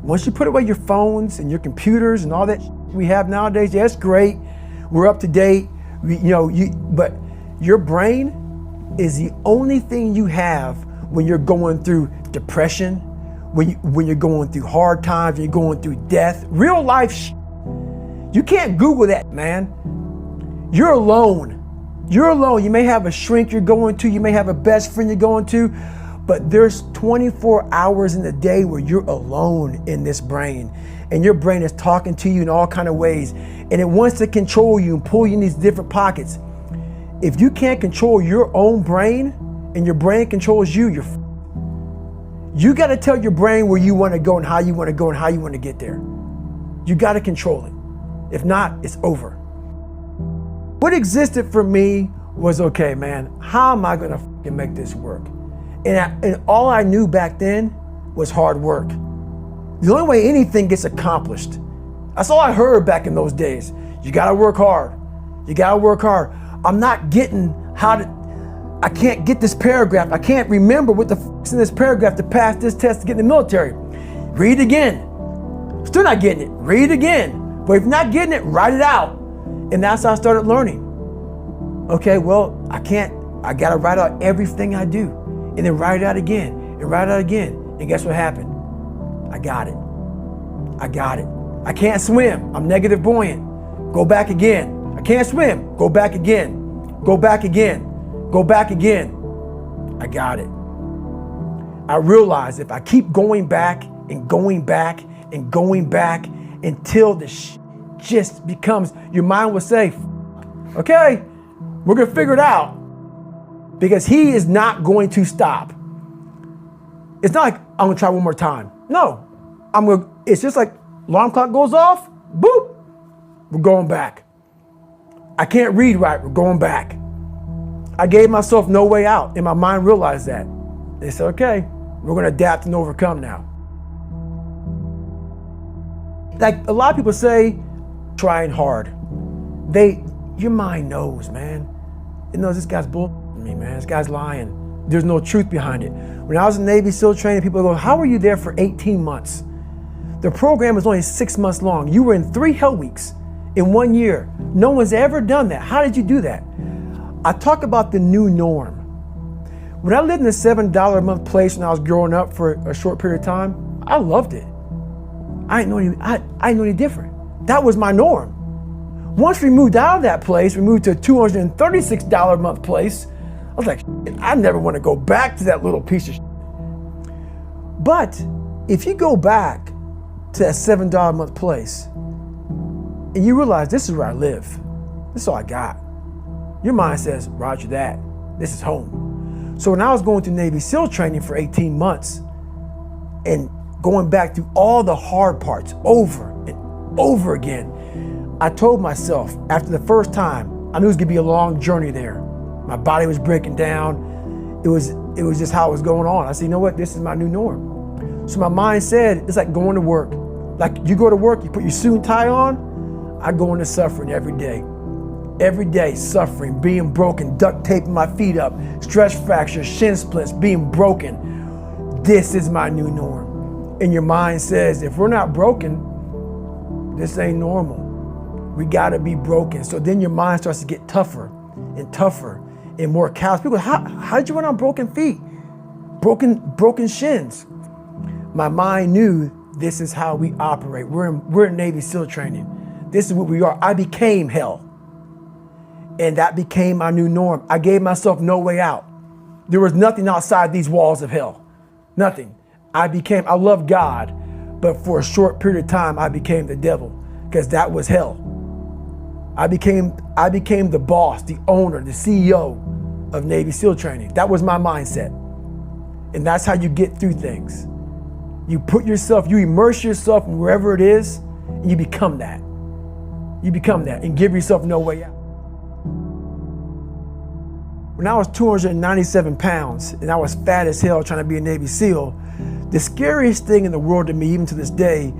Once you put away your phones and your computers and all that we have nowadays, yeah, it's great. We're up to date. But your brain is the only thing you have when you're going through depression, when you're going through hard times, when you're going through death, real life. You can't Google that, man. You're alone. You're alone. You may have a shrink you're going to, you may have a best friend you're going to, but there's 24 hours in the day where you're alone in this brain, and your brain is talking to you in all kinds of ways, and it wants to control you and pull you in these different pockets. If you can't control your own brain and your brain controls you, you got to tell your brain where you want to go and how you want to go and how you want to get there. You got to control it. If not, it's over. What existed for me was, okay, man, how am I going to make this work? And all I knew back then was hard work. The only way anything gets accomplished. That's all I heard back in those days. You got to work hard. You got to work hard. I'm not getting I can't get this paragraph. I can't remember what the f***'s in this paragraph to pass this test to get in the military. Read it again. Still not getting it. Read it again. But if you're not getting it, write it out. And that's how I started learning. Okay, well, I got to write out everything I do. And then write it out again and write it out again. And guess what happened? I got it. I can't swim. I'm negative buoyant. Go back again. I can't swim. Go back again. Go back again. Go back again. I got it. I realized if I keep going back and going back and going back until the just becomes, your mind will say, okay, we're going to figure it out. Because he is not going to stop. It's not like I'm going to try one more time. No, it's just like alarm clock goes off, boop, we're going back. I can't read right, we're going back. I gave myself no way out, and my mind realized that. They said, okay, we're going to adapt and overcome now. Like a lot of people say, trying hard. Your mind knows, man. It knows this guy's bull me, man. This guy's lying. There's no truth behind it. When I was in Navy SEAL training, people go, how were you there for 18 months? The program was only 6 months long. You were in 3 hell weeks in 1 year. No one's ever done that. How did you do that? I talk about the new norm. When I lived in a $7 a month place when I was growing up for a short period of time, I loved it. I didn't know any different. That was my norm. Once we moved out of that place, we moved to a $236 a month place. I was like, I never want to go back to that little piece of shit. But if you go back to that $7 a month place and you realize this is where I live, this is all I got, your mind says, roger that, this is home. So when I was going through Navy SEAL training for 18 months and going back through all the hard parts over and over again, I told myself after the first time, I knew it was gonna be a long journey there. My body was breaking down. It was just how it was going on. I said, you know what? This is my new norm. So my mind said, it's like going to work. Like you go to work, you put your suit and tie on. I go into suffering every day. Every day suffering, being broken, duct taping my feet up, stress fractures, shin splints, being broken. This is my new norm. And your mind says, if we're not broken, this ain't normal. We gotta be broken. So then your mind starts to get tougher and tougher and more callous. People go, how did you run on broken feet? Broken shins. My mind knew this is how we operate. We're in Navy SEAL training. This is what we are. I became hell. And that became my new norm. I gave myself no way out. There was nothing outside these walls of hell. Nothing. I love God, but for a short period of time, I became the devil because that was hell. I became the boss, the owner, the CEO of Navy SEAL training. That was my mindset. And that's how you get through things. You immerse yourself in wherever it is, and you become that. You become that and give yourself no way out. When I was 297 pounds and I was fat as hell trying to be a Navy SEAL, the scariest thing in the world to me, even to this day,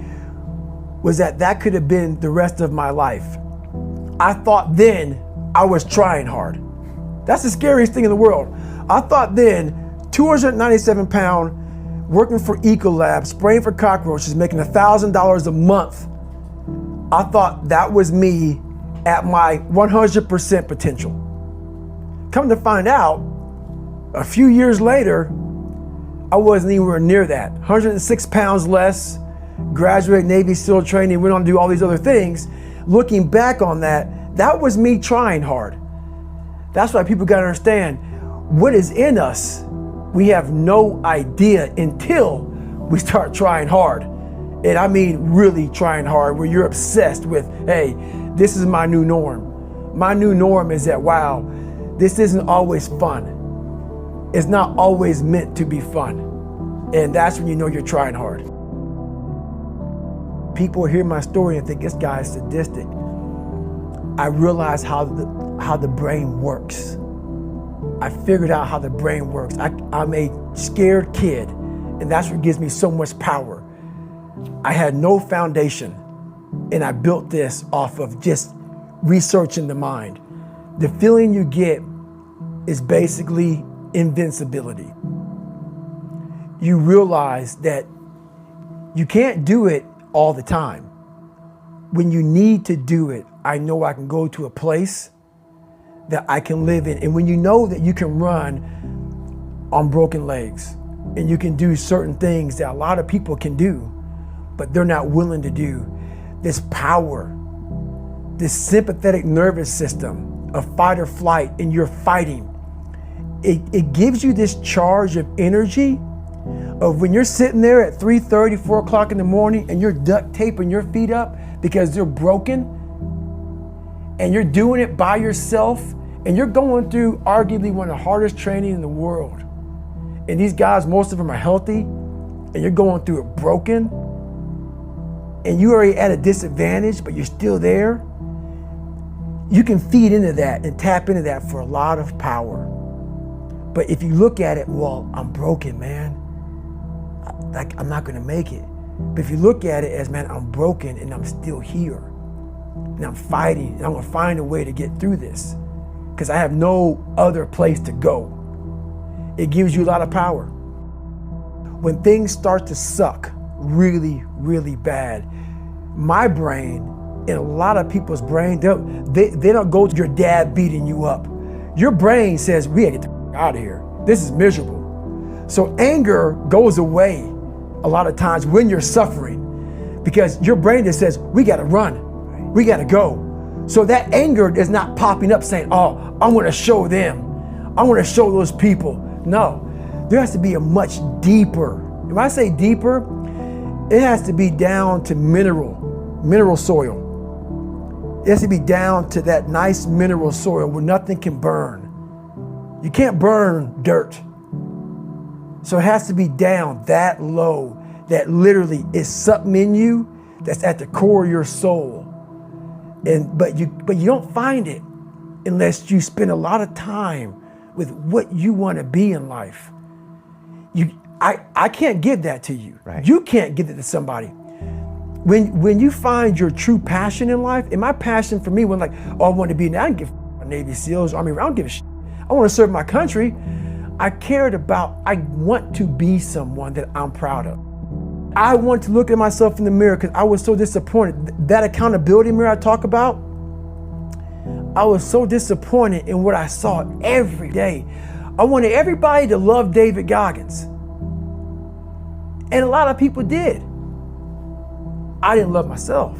was that could have been the rest of my life. I thought then I was trying hard. That's the scariest thing in the world. I thought then, 297 pound, working for Ecolab, spraying for cockroaches, making $1,000 a month. I thought that was me at my 100% potential. Come to find out, a few years later, I wasn't anywhere near that. 106 pounds less, graduated Navy SEAL training, went on to do all these other things. Looking back on that, that was me trying hard. That's why people gotta understand, what is in us, we have no idea until we start trying hard. And I mean really trying hard, where you're obsessed with, hey, this is my new norm. My new norm is that, wow, this isn't always fun. It's not always meant to be fun. And that's when you know you're trying hard. People hear my story and think this guy is sadistic. I realized how the brain works. I figured out how the brain works. I'm a scared kid, and that's what gives me so much power. I had no foundation, and I built this off of just researching the mind. The feeling you get is basically invincibility. You realize that you can't do it all the time. When you need to do it, I know I can go to a place that I can live in. And when you know that you can run on broken legs and you can do certain things that a lot of people can do, but they're not willing to do, this power, this sympathetic nervous system of fight or flight, and you're fighting, it gives you this charge of energy of when you're sitting there at 3:30, 4 o'clock in the morning and you're duct taping your feet up because they're broken, and you're doing it by yourself, and you're going through arguably one of the hardest training in the world. And these guys, most of them are healthy, and you're going through it broken, and you're already at a disadvantage, but you're still there. You can feed into that and tap into that for a lot of power. But if you look at it, well, I'm broken, man. Like, I'm not gonna make it. But if you look at it as, man, I'm broken and I'm still here, and I'm fighting, and I'm gonna find a way to get through this, because I have no other place to go. It gives you a lot of power. When things start to suck really, really bad, my brain and a lot of people's brain, they don't go to your dad beating you up. Your brain says, we gotta get the out of here. This is miserable. So anger goes away a lot of times when you're suffering, because your brain just says, we gotta run, we gotta go. So that anger is not popping up saying, oh, I wanna show them, I wanna show those people. No, there has to be a much deeper, when I say deeper, it has to be down to mineral soil. It has to be down to that nice mineral soil where nothing can burn. You can't burn dirt. So it has to be down that low, that literally is something in you that's at the core of your soul. But you don't find it unless you spend a lot of time with what you want to be in life. I can't give that to you. Right. You can't give it to somebody. When you find your true passion in life, and my passion for me was like, oh, I want to be, I don't give a Navy SEALs, Army, I don't give a shit. I want to serve my country. I want to be someone that I'm proud of. I want to look at myself in the mirror because I was so disappointed. That accountability mirror I talk about, I was so disappointed in what I saw every day. I wanted everybody to love David Goggins. And a lot of people did. I didn't love myself.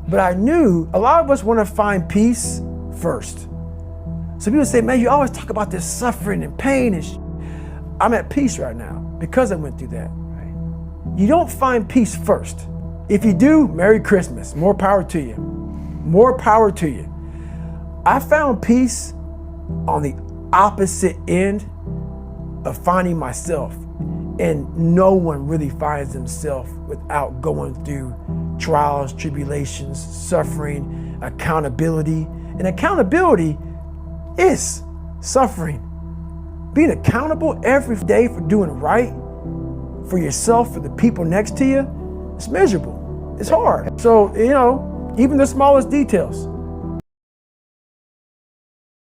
But I knew a lot of us want to find peace first. So people say, man, you always talk about this suffering and pain and I'm at peace right now because I went through that. Right? You don't find peace first. If you do, Merry Christmas. More power to you. More power to you. I found peace on the opposite end of finding myself. And no one really finds themselves without going through trials, tribulations, suffering, accountability. And accountability is suffering. Being accountable every day for doing right for yourself, for the people next to you, it's miserable. It's hard. So, even the smallest details.